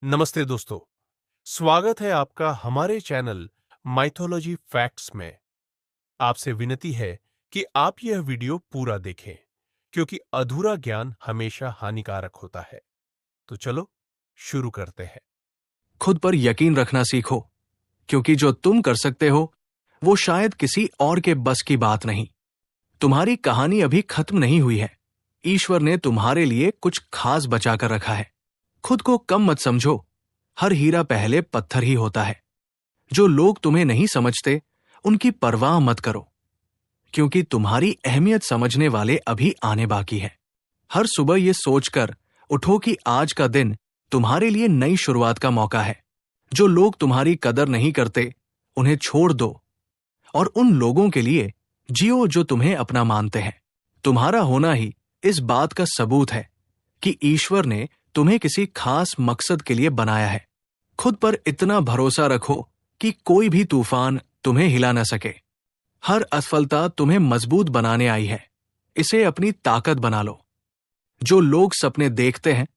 नमस्ते दोस्तों, स्वागत है आपका हमारे चैनल माइथोलॉजी फैक्ट्स में। आपसे विनती है कि आप यह वीडियो पूरा देखें, क्योंकि अधूरा ज्ञान हमेशा हानिकारक होता है। तो चलो शुरू करते हैं। खुद पर यकीन रखना सीखो, क्योंकि जो तुम कर सकते हो वो शायद किसी और के बस की बात नहीं। तुम्हारी कहानी अभी खत्म नहीं हुई है। ईश्वर ने तुम्हारे लिए कुछ खास बचा कर रखा है। खुद को कम मत समझो। हर हीरा पहले पत्थर ही होता है। जो लोग तुम्हें नहीं समझते उनकी परवाह मत करो, क्योंकि तुम्हारी अहमियत समझने वाले अभी आने बाकी है। हर सुबह ये सोचकर उठो कि आज का दिन तुम्हारे लिए नई शुरुआत का मौका है। जो लोग तुम्हारी कदर नहीं करते उन्हें छोड़ दो और उन लोगों के लिए जियो जो तुम्हें अपना मानते हैं। तुम्हारा होना ही इस बात का सबूत है कि ईश्वर ने तुम्हें किसी खास मकसद के लिए बनाया है। खुद पर इतना भरोसा रखो कि कोई भी तूफान तुम्हें हिला न सके। हर असफलता तुम्हें मजबूत बनाने आई है। इसे अपनी ताकत बना लो। जो लोग सपने देखते हैं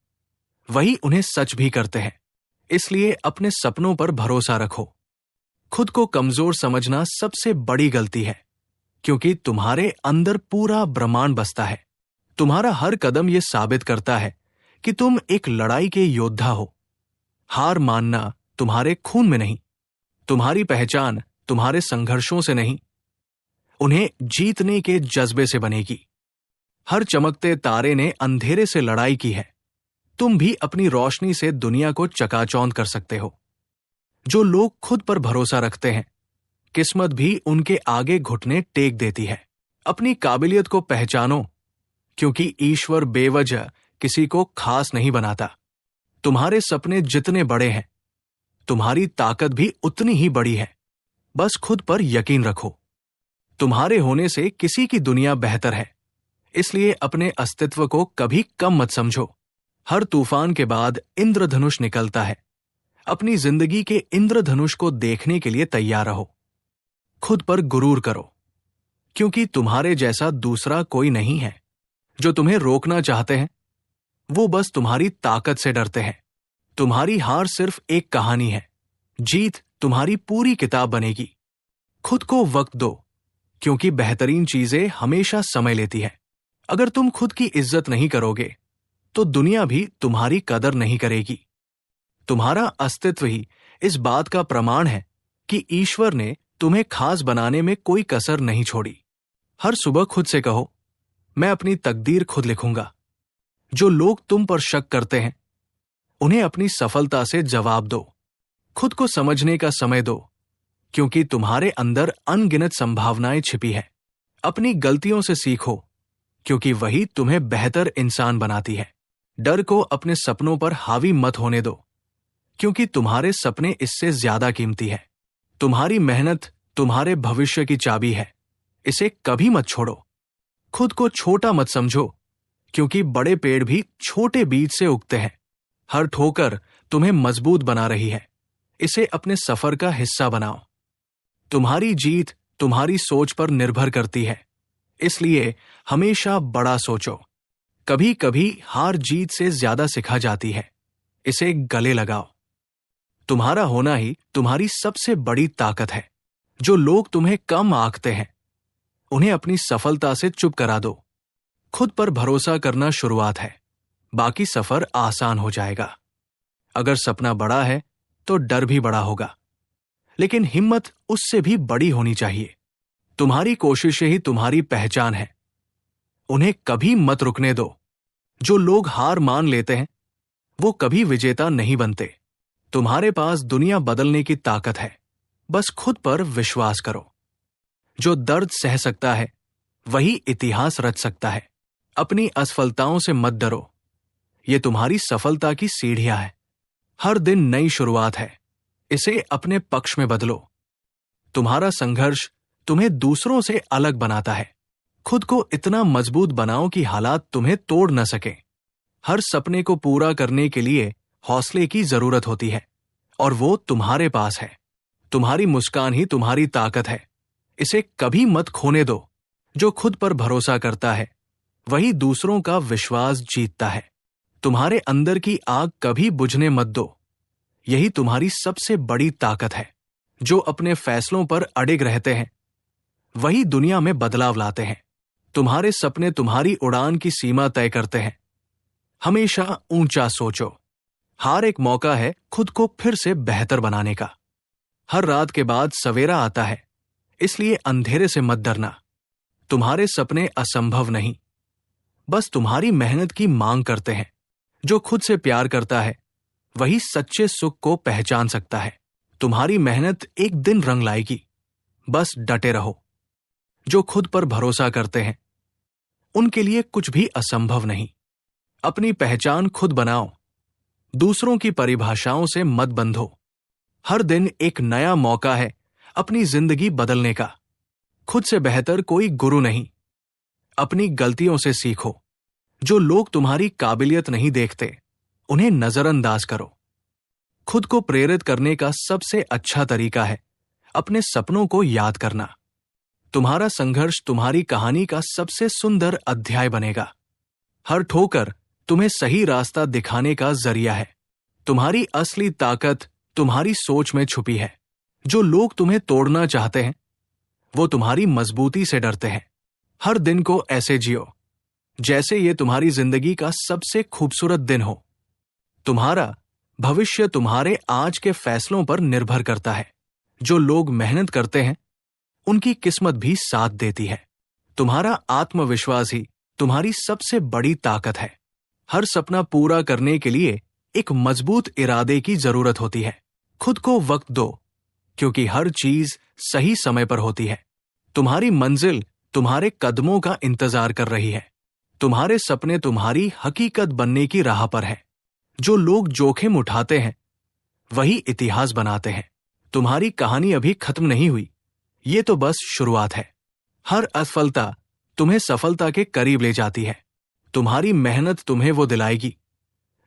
वही उन्हें सच भी करते हैं, इसलिए अपने सपनों पर भरोसा रखो। खुद को कमजोर समझना सबसे बड़ी गलती है, क्योंकि तुम्हारे अंदर पूरा ब्रह्मांड बसता है। तुम्हारा हर कदम यह साबित करता है कि तुम एक लड़ाई के योद्धा हो। हार मानना तुम्हारे खून में नहीं। तुम्हारी पहचान तुम्हारे संघर्षों से नहीं, उन्हें जीतने के जज्बे से बनेगी। हर चमकते तारे ने अंधेरे से लड़ाई की है। तुम भी अपनी रोशनी से दुनिया को चकाचौंध कर सकते हो। जो लोग खुद पर भरोसा रखते हैं, किस्मत भी उनके आगे घुटने टेक देती है। अपनी काबिलियत को पहचानो, क्योंकि ईश्वर बेवजह किसी को खास नहीं बनाता। तुम्हारे सपने जितने बड़े हैं, तुम्हारी ताकत भी उतनी ही बड़ी है। बस खुद पर यकीन रखो। तुम्हारे होने से किसी की दुनिया बेहतर है, इसलिए अपने अस्तित्व को कभी कम मत समझो। हर तूफान के बाद इंद्रधनुष निकलता है। अपनी जिंदगी के इंद्रधनुष को देखने के लिए तैयार रहो। खुद पर गुरूर करो, क्योंकि तुम्हारे जैसा दूसरा कोई नहीं है। जो तुम्हें रोकना चाहते हैं वो बस तुम्हारी ताकत से डरते हैं। तुम्हारी हार सिर्फ एक कहानी है, जीत तुम्हारी पूरी किताब बनेगी। खुद को वक्त दो, क्योंकि बेहतरीन चीजें हमेशा समय लेती है। अगर तुम खुद की इज्जत नहीं करोगे तो दुनिया भी तुम्हारी कदर नहीं करेगी। तुम्हारा अस्तित्व ही इस बात का प्रमाण है कि ईश्वर ने तुम्हें खास बनाने में कोई कसर नहीं छोड़ी। हर सुबह खुद से कहो, मैं अपनी तकदीर खुद लिखूंगा। जो लोग तुम पर शक करते हैं उन्हें अपनी सफलता से जवाब दो। खुद को समझने का समय दो, क्योंकि तुम्हारे अंदर अनगिनत संभावनाएं छिपी है। अपनी गलतियों से सीखो, क्योंकि वही तुम्हें बेहतर इंसान बनाती है। डर को अपने सपनों पर हावी मत होने दो, क्योंकि तुम्हारे सपने इससे ज्यादा कीमती है। तुम्हारी मेहनत तुम्हारे भविष्य की चाबी है, इसे कभी मत छोड़ो। खुद को छोटा मत समझो, क्योंकि बड़े पेड़ भी छोटे बीज से उगते हैं। हर ठोकर तुम्हें मजबूत बना रही है, इसे अपने सफर का हिस्सा बनाओ। तुम्हारी जीत तुम्हारी सोच पर निर्भर करती है, इसलिए हमेशा बड़ा सोचो। कभी कभी हार जीत से ज्यादा सिखा जाती है, इसे गले लगाओ। तुम्हारा होना ही तुम्हारी सबसे बड़ी ताकत है। जो लोग तुम्हें कम आंकते हैं उन्हें अपनी सफलता से चुप करा दो। खुद पर भरोसा करना शुरुआत है, बाकी सफर आसान हो जाएगा। अगर सपना बड़ा है तो डर भी बड़ा होगा, लेकिन हिम्मत उससे भी बड़ी होनी चाहिए। तुम्हारी कोशिशें ही तुम्हारी पहचान है, उन्हें कभी मत रुकने दो। जो लोग हार मान लेते हैं वो कभी विजेता नहीं बनते। तुम्हारे पास दुनिया बदलने की ताकत है, बस खुद पर विश्वास करो। जो दर्द सह सकता है वही इतिहास रच सकता है। अपनी असफलताओं से मत डरो, ये तुम्हारी सफलता की सीढ़ियां है। हर दिन नई शुरुआत है, इसे अपने पक्ष में बदलो। तुम्हारा संघर्ष तुम्हें दूसरों से अलग बनाता है। खुद को इतना मजबूत बनाओ कि हालात तुम्हें तोड़ न सके। हर सपने को पूरा करने के लिए हौसले की जरूरत होती है, और वो तुम्हारे पास है। तुम्हारी मुस्कान ही तुम्हारी ताकत है, इसे कभी मत खोने दो। जो खुद पर भरोसा करता है वही दूसरों का विश्वास जीतता है। तुम्हारे अंदर की आग कभी बुझने मत दो, यही तुम्हारी सबसे बड़ी ताकत है। जो अपने फैसलों पर अडिग रहते हैं वही दुनिया में बदलाव लाते हैं। तुम्हारे सपने तुम्हारी उड़ान की सीमा तय करते हैं। हमेशा ऊंचा सोचो। हर एक मौका है खुद को फिर से बेहतर बनाने का। हर रात के बाद सवेरा आता है, इसलिए अंधेरे से मत डरना। तुम्हारे सपने असंभव नहीं, बस तुम्हारी मेहनत की मांग करते हैं। जो खुद से प्यार करता है वही सच्चे सुख को पहचान सकता है। तुम्हारी मेहनत एक दिन रंग लाएगी, बस डटे रहो। जो खुद पर भरोसा करते हैं उनके लिए कुछ भी असंभव नहीं। अपनी पहचान खुद बनाओ, दूसरों की परिभाषाओं से मत बंधो। हर दिन एक नया मौका है अपनी जिंदगी बदलने का। खुद से बेहतर कोई गुरु नहीं। अपनी गलतियों से सीखो। जो लोग तुम्हारी काबिलियत नहीं देखते उन्हें नजरअंदाज करो। खुद को प्रेरित करने का सबसे अच्छा तरीका है अपने सपनों को याद करना। तुम्हारा संघर्ष तुम्हारी कहानी का सबसे सुंदर अध्याय बनेगा। हर ठोकर तुम्हें सही रास्ता दिखाने का जरिया है। तुम्हारी असली ताकत तुम्हारी सोच में छुपी है। जो लोग तुम्हें तोड़ना चाहते हैं वो तुम्हारी मजबूती से डरते हैं। हर दिन को ऐसे जियो जैसे ये तुम्हारी जिंदगी का सबसे खूबसूरत दिन हो। तुम्हारा भविष्य तुम्हारे आज के फैसलों पर निर्भर करता है। जो लोग मेहनत करते हैं उनकी किस्मत भी साथ देती है। तुम्हारा आत्मविश्वास ही तुम्हारी सबसे बड़ी ताकत है। हर सपना पूरा करने के लिए एक मजबूत इरादे की जरूरत होती है। खुद को वक्त दो, क्योंकि हर चीज सही समय पर होती है। तुम्हारी मंजिल तुम्हारे कदमों का इंतजार कर रही है। तुम्हारे सपने तुम्हारी हकीकत बनने की राह पर है। जो लोग जोखिम उठाते हैं वही इतिहास बनाते हैं। तुम्हारी कहानी अभी खत्म नहीं हुई, ये तो बस शुरुआत है। हर असफलता तुम्हें सफलता के करीब ले जाती है। तुम्हारी मेहनत तुम्हें वो दिलाएगी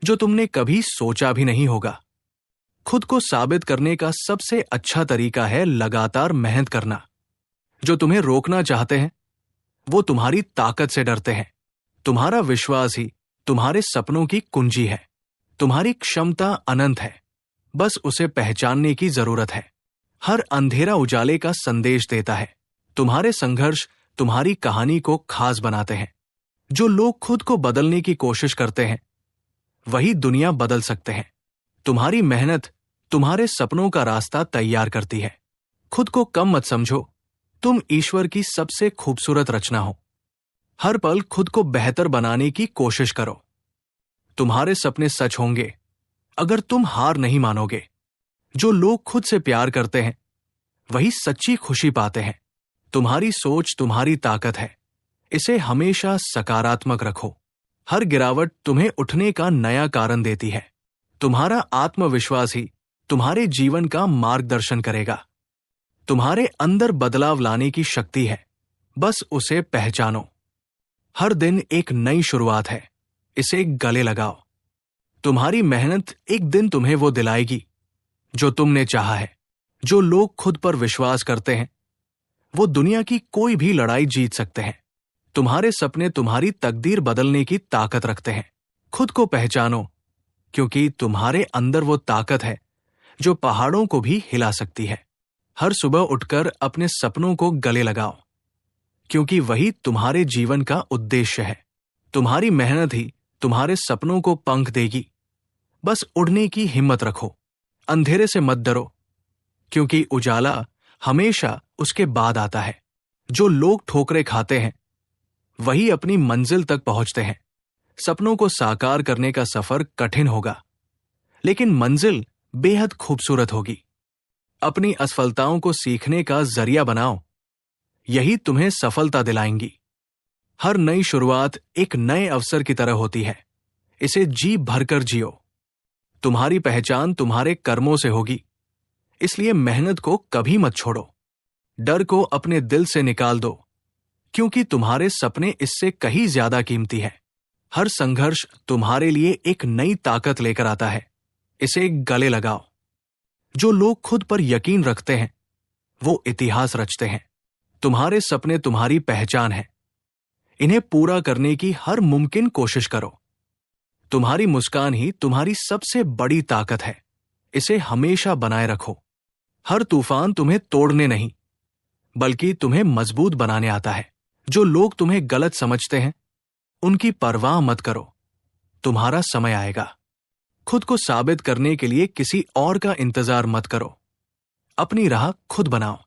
जो तुमने कभी सोचा भी नहीं होगा। खुद को साबित करने का सबसे अच्छा तरीका है लगातार मेहनत करना। जो तुम्हें रोकना चाहते हैं वो तुम्हारी ताकत से डरते हैं। तुम्हारा विश्वास ही तुम्हारे सपनों की कुंजी है। तुम्हारी क्षमता अनंत है, बस उसे पहचानने की जरूरत है। हर अंधेरा उजाले का संदेश देता है। तुम्हारे संघर्ष तुम्हारी कहानी को खास बनाते हैं। जो लोग खुद को बदलने की कोशिश करते हैं वही दुनिया बदल सकते हैं। तुम्हारी मेहनत तुम्हारे सपनों का रास्ता तैयार करती है। खुद को कम मत समझो, तुम ईश्वर की सबसे खूबसूरत रचना हो। हर पल खुद को बेहतर बनाने की कोशिश करो। तुम्हारे सपने सच होंगे अगर तुम हार नहीं मानोगे। जो लोग खुद से प्यार करते हैं वही सच्ची खुशी पाते हैं। तुम्हारी सोच तुम्हारी ताकत है, इसे हमेशा सकारात्मक रखो। हर गिरावट तुम्हें उठने का नया कारण देती है। तुम्हारा आत्मविश्वास ही तुम्हारे जीवन का मार्गदर्शन करेगा। तुम्हारे अंदर बदलाव लाने की शक्ति है, बस उसे पहचानो। हर दिन एक नई शुरुआत है, इसे गले लगाओ। तुम्हारी मेहनत एक दिन तुम्हें वो दिलाएगी जो तुमने चाहा है। जो लोग खुद पर विश्वास करते हैं वो दुनिया की कोई भी लड़ाई जीत सकते हैं। तुम्हारे सपने तुम्हारी तकदीर बदलने की ताकत रखते हैं। खुद को पहचानो, क्योंकि तुम्हारे अंदर वो ताकत है जो पहाड़ों को भी हिला सकती है। हर सुबह उठकर अपने सपनों को गले लगाओ, क्योंकि वही तुम्हारे जीवन का उद्देश्य है। तुम्हारी मेहनत ही तुम्हारे सपनों को पंख देगी। बस उड़ने की हिम्मत रखो। अंधेरे से मत डरो, क्योंकि उजाला हमेशा उसके बाद आता है। जो लोग ठोकरें खाते हैं वही अपनी मंजिल तक पहुंचते हैं। सपनों को साकार करने का सफर कठिन होगा, लेकिन मंजिल बेहद खूबसूरत होगी। अपनी असफलताओं को सीखने का जरिया बनाओ, यही तुम्हें सफलता दिलाएंगी। हर नई शुरुआत एक नए अवसर की तरह होती है, इसे जी भरकर जियो। तुम्हारी पहचान तुम्हारे कर्मों से होगी, इसलिए मेहनत को कभी मत छोड़ो। डर को अपने दिल से निकाल दो, क्योंकि तुम्हारे सपने इससे कहीं ज्यादा कीमती है। हर संघर्ष तुम्हारे लिए एक नई ताकत लेकर आता है, इसे गले लगाओ। जो लोग खुद पर यकीन रखते हैं वो इतिहास रचते हैं। तुम्हारे सपने तुम्हारी पहचान है, इन्हें पूरा करने की हर मुमकिन कोशिश करो। तुम्हारी मुस्कान ही तुम्हारी सबसे बड़ी ताकत है, इसे हमेशा बनाए रखो। हर तूफान तुम्हें तोड़ने नहीं, बल्कि तुम्हें मजबूत बनाने आता है। जो लोग तुम्हें गलत समझते हैं, उनकी परवाह मत करो। तुम्हारा समय आएगा। खुद को साबित करने के लिए किसी और का इंतजार मत करो। अपनी राह खुद बनाओ।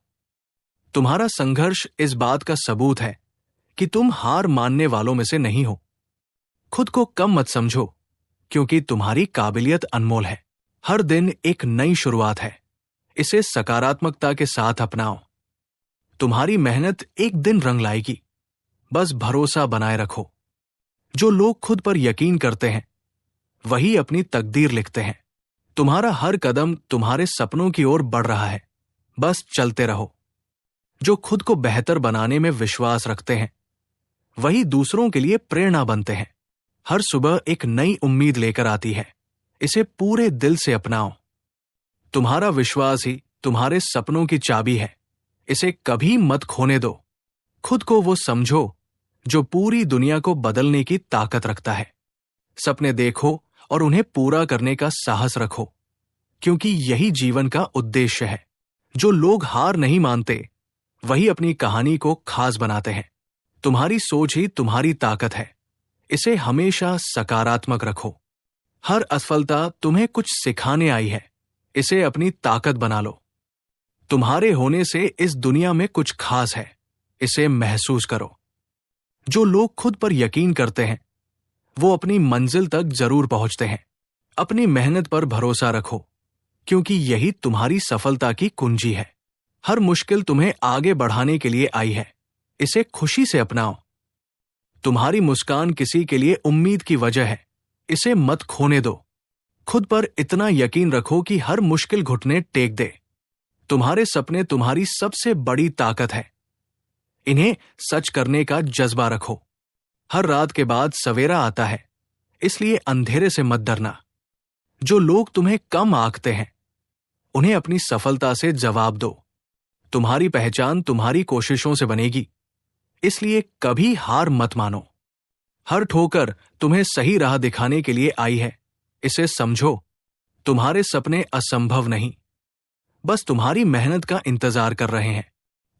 तुम्हारा संघर्ष इस बात का सबूत है कि तुम हार मानने वालों में से नहीं हो। खुद को कम मत समझो, क्योंकि तुम्हारी काबिलियत अनमोल है। हर दिन एक नई शुरुआत है। इसे सकारात्मकता के साथ अपनाओ। तुम्हारी मेहनत एक दिन रंग लाएगी। बस भरोसा बनाए रखो। जो लोग खुद पर यकीन करते हैं, वही अपनी तकदीर लिखते हैं। तुम्हारा हर कदम तुम्हारे सपनों की ओर बढ़ रहा है। बस चलते रहो। जो खुद को बेहतर बनाने में विश्वास रखते हैं, वही दूसरों के लिए प्रेरणा बनते हैं। हर सुबह एक नई उम्मीद लेकर आती है। इसे पूरे दिल से अपनाओ। तुम्हारा विश्वास ही तुम्हारे सपनों की चाबी है। इसे कभी मत खोने दो। खुद को वो समझो जो पूरी दुनिया को बदलने की ताकत रखता है। सपने देखो और उन्हें पूरा करने का साहस रखो, क्योंकि यही जीवन का उद्देश्य है। जो लोग हार नहीं मानते, वही अपनी कहानी को खास बनाते हैं। तुम्हारी सोच ही तुम्हारी ताकत है। इसे हमेशा सकारात्मक रखो। हर असफलता तुम्हें कुछ सिखाने आई है। इसे अपनी ताकत बना लो। तुम्हारे होने से इस दुनिया में कुछ खास है। इसे महसूस करो। जो लोग खुद पर यकीन करते हैं, वो अपनी मंजिल तक जरूर पहुंचते हैं। अपनी मेहनत पर भरोसा रखो, क्योंकि यही तुम्हारी सफलता की कुंजी है। हर मुश्किल तुम्हें आगे बढ़ाने के लिए आई है। इसे खुशी से अपनाओ। तुम्हारी मुस्कान किसी के लिए उम्मीद की वजह है। इसे मत खोने दो। खुद पर इतना यकीन रखो कि हर मुश्किल घुटने टेक दे। तुम्हारे सपने तुम्हारी सबसे बड़ी ताकत है। इन्हें सच करने का जज्बा रखो। हर रात के बाद सवेरा आता है, इसलिए अंधेरे से मत डरना। जो लोग तुम्हें कम आंकते हैं, उन्हें अपनी सफलता से जवाब दो। तुम्हारी पहचान तुम्हारी कोशिशों से बनेगी, इसलिए कभी हार मत मानो। हर ठोकर तुम्हें सही राह दिखाने के लिए आई है। इसे समझो। तुम्हारे सपने असंभव नहीं, बस तुम्हारी मेहनत का इंतजार कर रहे हैं।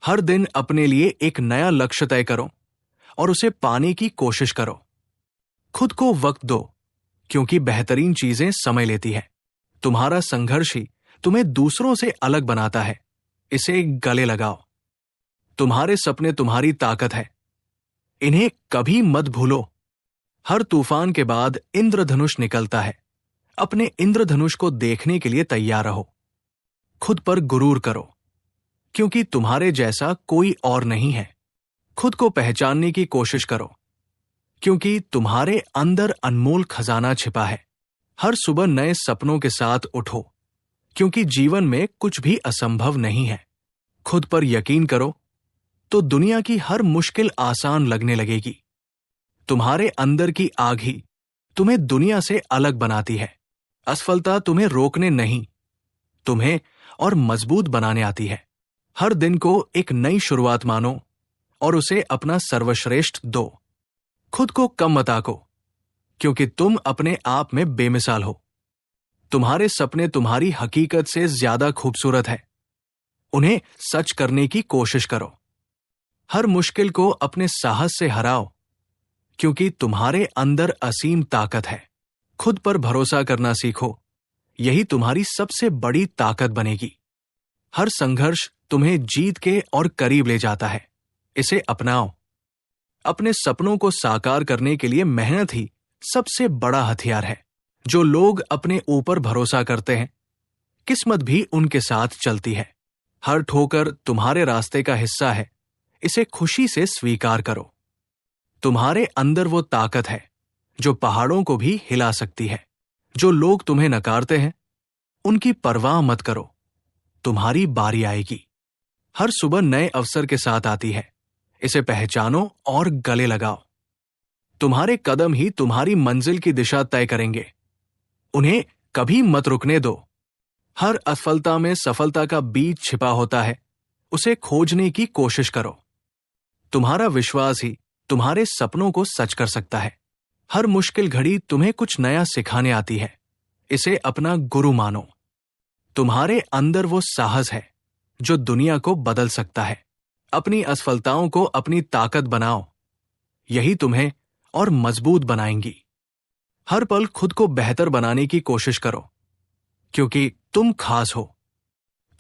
हर दिन अपने लिए एक नया लक्ष्य तय करो और उसे पाने की कोशिश करो। खुद को वक्त दो, क्योंकि बेहतरीन चीजें समय लेती है। तुम्हारा संघर्ष ही तुम्हें दूसरों से अलग बनाता है। इसे गले लगाओ। तुम्हारे सपने तुम्हारी ताकत है। इन्हें कभी मत भूलो। हर तूफान के बाद इंद्रधनुष निकलता है। अपने इंद्रधनुष को देखने के लिए तैयार रहो। खुद पर गुरूर करो, क्योंकि तुम्हारे जैसा कोई और नहीं है। खुद को पहचानने की कोशिश करो, क्योंकि तुम्हारे अंदर अनमोल खजाना छिपा है। हर सुबह नए सपनों के साथ उठो, क्योंकि जीवन में कुछ भी असंभव नहीं है। खुद पर यकीन करो, तो दुनिया की हर मुश्किल आसान लगने लगेगी। तुम्हारे अंदर की आग ही तुम्हें दुनिया से अलग बनाती है। असफलता तुम्हें रोकने नहीं, तुम्हें और मजबूत बनाने आती है। हर दिन को एक नई शुरुआत मानो और उसे अपना सर्वश्रेष्ठ दो। खुद को कम मत आंको, क्योंकि तुम अपने आप में बेमिसाल हो। तुम्हारे सपने तुम्हारी हकीकत से ज्यादा खूबसूरत है। उन्हें सच करने की कोशिश करो। हर मुश्किल को अपने साहस से हराओ, क्योंकि तुम्हारे अंदर असीम ताकत है। खुद पर भरोसा करना सीखो। यही तुम्हारी सबसे बड़ी ताकत बनेगी। हर संघर्ष तुम्हें जीत के और करीब ले जाता है। इसे अपनाओ। अपने सपनों को साकार करने के लिए मेहनत ही सबसे बड़ा हथियार है। जो लोग अपने ऊपर भरोसा करते हैं, किस्मत भी उनके साथ चलती है। हर ठोकर तुम्हारे रास्ते का हिस्सा है। इसे खुशी से स्वीकार करो। तुम्हारे अंदर वो ताकत है जो पहाड़ों को भी हिला सकती है। जो लोग तुम्हें नकारते हैं, उनकी परवाह मत करो। तुम्हारी बारी आएगी। हर सुबह नए अवसर के साथ आती है। इसे पहचानो और गले लगाओ। तुम्हारे कदम ही तुम्हारी मंजिल की दिशा तय करेंगे। उन्हें कभी मत रुकने दो। हर असफलता में सफलता का बीज छिपा होता है। उसे खोजने की कोशिश करो। तुम्हारा विश्वास ही तुम्हारे सपनों को सच कर सकता है। हर मुश्किल घड़ी तुम्हें कुछ नया सिखाने आती है। इसे अपना गुरु मानो। तुम्हारे अंदर वो साहस है जो दुनिया को बदल सकता है। अपनी असफलताओं को अपनी ताकत बनाओ, यही तुम्हें और मजबूत बनाएंगी। हर पल खुद को बेहतर बनाने की कोशिश करो, क्योंकि तुम खास हो।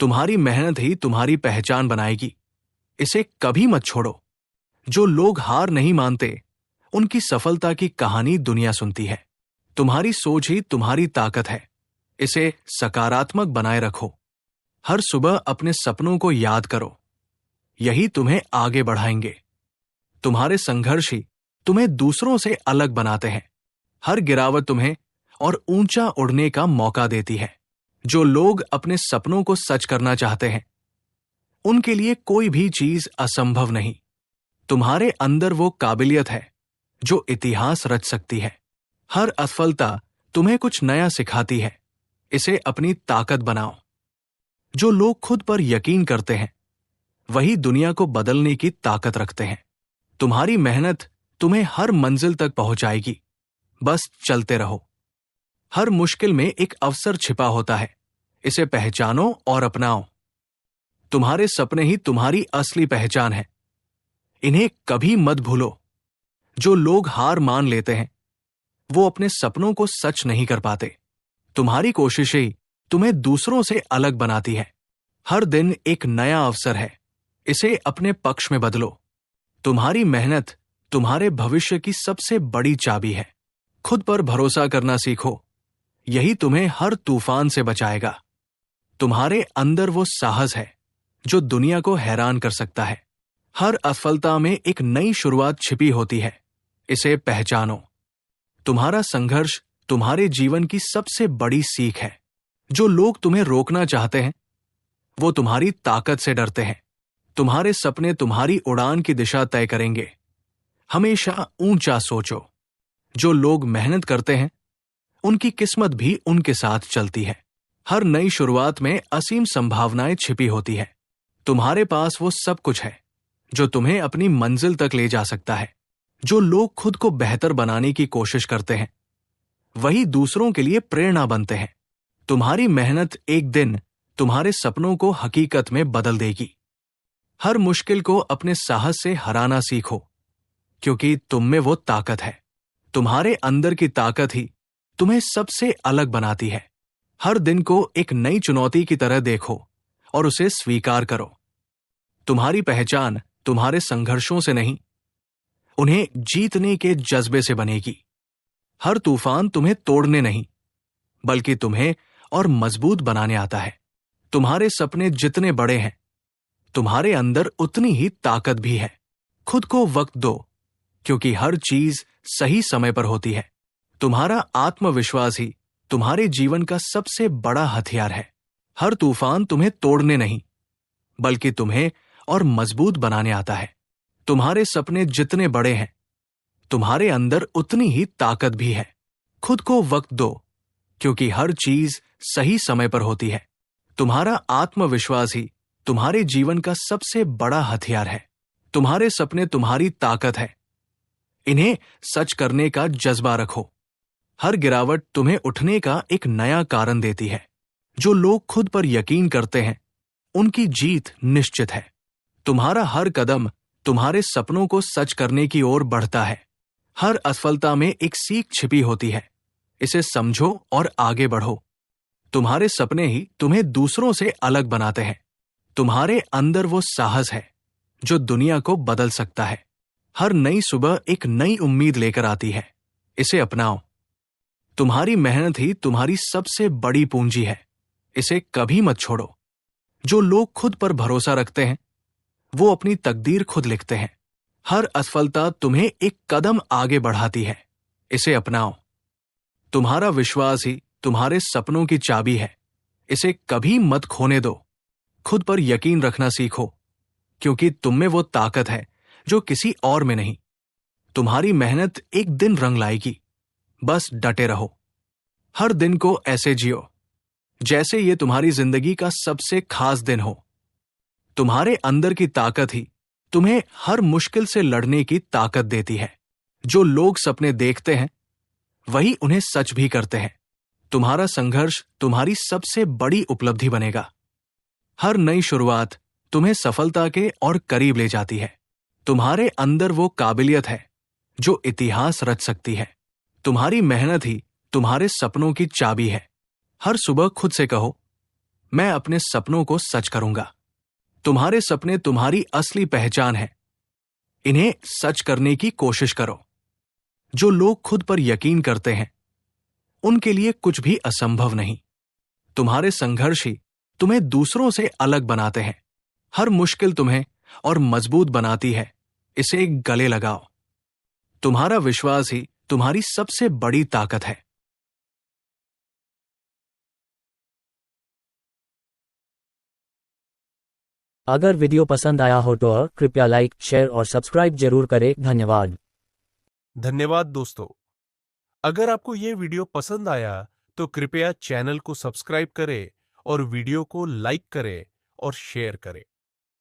तुम्हारी मेहनत ही तुम्हारी पहचान बनाएगी, इसे कभी मत छोड़ो। जो लोग हार नहीं मानते, उनकी सफलता की कहानी दुनिया सुनती है। तुम्हारी सोच ही तुम्हारी ताकत है, इसे सकारात्मक बनाए रखो। हर सुबह अपने सपनों को याद करो, यही तुम्हें आगे बढ़ाएंगे। तुम्हारे संघर्ष ही तुम्हें दूसरों से अलग बनाते हैं। हर गिरावट तुम्हें और ऊंचा उड़ने का मौका देती है। जो लोग अपने सपनों को सच करना चाहते हैं, उनके लिए कोई भी चीज असंभव नहीं। तुम्हारे अंदर वो काबिलियत है जो इतिहास रच सकती है। हर असफलता तुम्हें कुछ नया सिखाती है, इसे अपनी ताकत बनाओ। जो लोग खुद पर यकीन करते हैं, वही दुनिया को बदलने की ताकत रखते हैं। तुम्हारी मेहनत तुम्हें हर मंजिल तक पहुंचाएगी, बस चलते रहो। हर मुश्किल में एक अवसर छिपा होता है, इसे पहचानो और अपनाओ। तुम्हारे सपने ही तुम्हारी असली पहचान है, इन्हें कभी मत भूलो। जो लोग हार मान लेते हैं, वो अपने सपनों को सच नहीं कर पाते। तुम्हारी कोशिशें तुम्हें दूसरों से अलग बनाती है। हर दिन एक नया अवसर है, इसे अपने पक्ष में बदलो। तुम्हारी मेहनत तुम्हारे भविष्य की सबसे बड़ी चाबी है। खुद पर भरोसा करना सीखो, यही तुम्हें हर तूफान से बचाएगा। तुम्हारे अंदर वो साहस है जो दुनिया को हैरान कर सकता है। हर असफलता में एक नई शुरुआत छिपी होती है, इसे पहचानो। तुम्हारा संघर्ष तुम्हारे जीवन की सबसे बड़ी सीख है। जो लोग तुम्हें रोकना चाहते हैं, वो तुम्हारी ताकत से डरते हैं। तुम्हारे सपने तुम्हारी उड़ान की दिशा तय करेंगे। हमेशा ऊंचा सोचो। जो लोग मेहनत करते हैं, उनकी किस्मत भी उनके साथ चलती है। हर नई शुरुआत में असीम संभावनाएं छिपी होती है। तुम्हारे पास वो सब कुछ है जो तुम्हें अपनी मंजिल तक ले जा सकता है। जो लोग खुद को बेहतर बनाने की कोशिश करते हैं, वही दूसरों के लिए प्रेरणा बनते हैं। तुम्हारी मेहनत एक दिन तुम्हारे सपनों को हकीकत में बदल देगी। हर मुश्किल को अपने साहस से हराना सीखो, क्योंकि तुम में वो ताकत है। तुम्हारे अंदर की ताकत ही तुम्हें सबसे अलग बनाती है। हर दिन को एक नई चुनौती की तरह देखो और उसे स्वीकार करो। तुम्हारी पहचान तुम्हारे संघर्षों से नहीं, उन्हें जीतने के जज्बे से बनेगी। हर तूफान तुम्हें तोड़ने नहीं, बल्कि तुम्हें और मजबूत बनाने आता है। तुम्हारे सपने जितने बड़े हैं, तुम्हारे अंदर उतनी ही ताकत भी है। खुद को वक्त दो, क्योंकि हर चीज सही समय पर होती है। तुम्हारा आत्मविश्वास ही तुम्हारे जीवन का सबसे बड़ा हथियार है। हर तूफान तुम्हें तोड़ने नहीं, बल्कि तुम्हें और मजबूत बनाने आता है। तुम्हारे सपने जितने बड़े हैं, तुम्हारे अंदर उतनी ही ताकत भी है। खुद को वक्त दो, क्योंकि हर चीज सही समय पर होती है। तुम्हारा आत्मविश्वास ही तुम्हारे जीवन का सबसे बड़ा हथियार है। तुम्हारे सपने तुम्हारी ताकत है, इन्हें सच करने का जज्बा रखो। हर गिरावट तुम्हें उठने का एक नया कारण देती है। जो लोग खुद पर यकीन करते हैं, उनकी जीत निश्चित है। तुम्हारा हर कदम तुम्हारे सपनों को सच करने की ओर बढ़ता है। हर असफलता में एक सीख छिपी होती है, इसे समझो और आगे बढ़ो। तुम्हारे सपने ही तुम्हें दूसरों से अलग बनाते हैं। तुम्हारे अंदर वो साहस है जो दुनिया को बदल सकता है। हर नई सुबह एक नई उम्मीद लेकर आती है, इसे अपनाओ। तुम्हारी मेहनत ही तुम्हारी सबसे बड़ी पूंजी है, इसे कभी मत छोड़ो। जो लोग खुद पर भरोसा रखते हैं, वो अपनी तकदीर खुद लिखते हैं। हर असफलता तुम्हें एक कदम आगे बढ़ाती है, इसे अपनाओ। तुम्हारा विश्वास ही तुम्हारे सपनों की चाबी है, इसे कभी मत खोने दो। खुद पर यकीन रखना सीखो, क्योंकि तुम में वो ताकत है जो किसी और में नहीं। तुम्हारी मेहनत एक दिन रंग लाएगी, बस डटे रहो। हर दिन को ऐसे जियो जैसे ये तुम्हारी जिंदगी का सबसे खास दिन हो। तुम्हारे अंदर की ताकत ही तुम्हें हर मुश्किल से लड़ने की ताकत देती है। जो लोग सपने देखते हैं, वही उन्हें सच भी करते हैं। तुम्हारा संघर्ष तुम्हारी सबसे बड़ी उपलब्धि बनेगा। हर नई शुरुआत तुम्हें सफलता के और करीब ले जाती है। तुम्हारे अंदर वो काबिलियत है जो इतिहास रच सकती है। तुम्हारी मेहनत ही तुम्हारे सपनों की चाबी है। हर सुबह खुद से कहो, मैं अपने सपनों को सच करूंगा। तुम्हारे सपने तुम्हारी असली पहचान है। इन्हें सच करने की कोशिश करो। जो लोग खुद पर यकीन करते हैं उनके लिए कुछ भी असंभव नहीं। तुम्हारे संघर्ष ही तुम्हें दूसरों से अलग बनाते हैं। हर मुश्किल तुम्हें और मजबूत बनाती है। इसे गले लगाओ। तुम्हारा विश्वास ही तुम्हारी सबसे बड़ी ताकत है। अगर वीडियो पसंद आया हो तो कृपया लाइक, शेयर और सब्सक्राइब जरूर करें। धन्यवाद। धन्यवाद दोस्तों। अगर आपको यह वीडियो पसंद आया तो कृपया चैनल को सब्सक्राइब करें और वीडियो को लाइक करें और शेयर करें।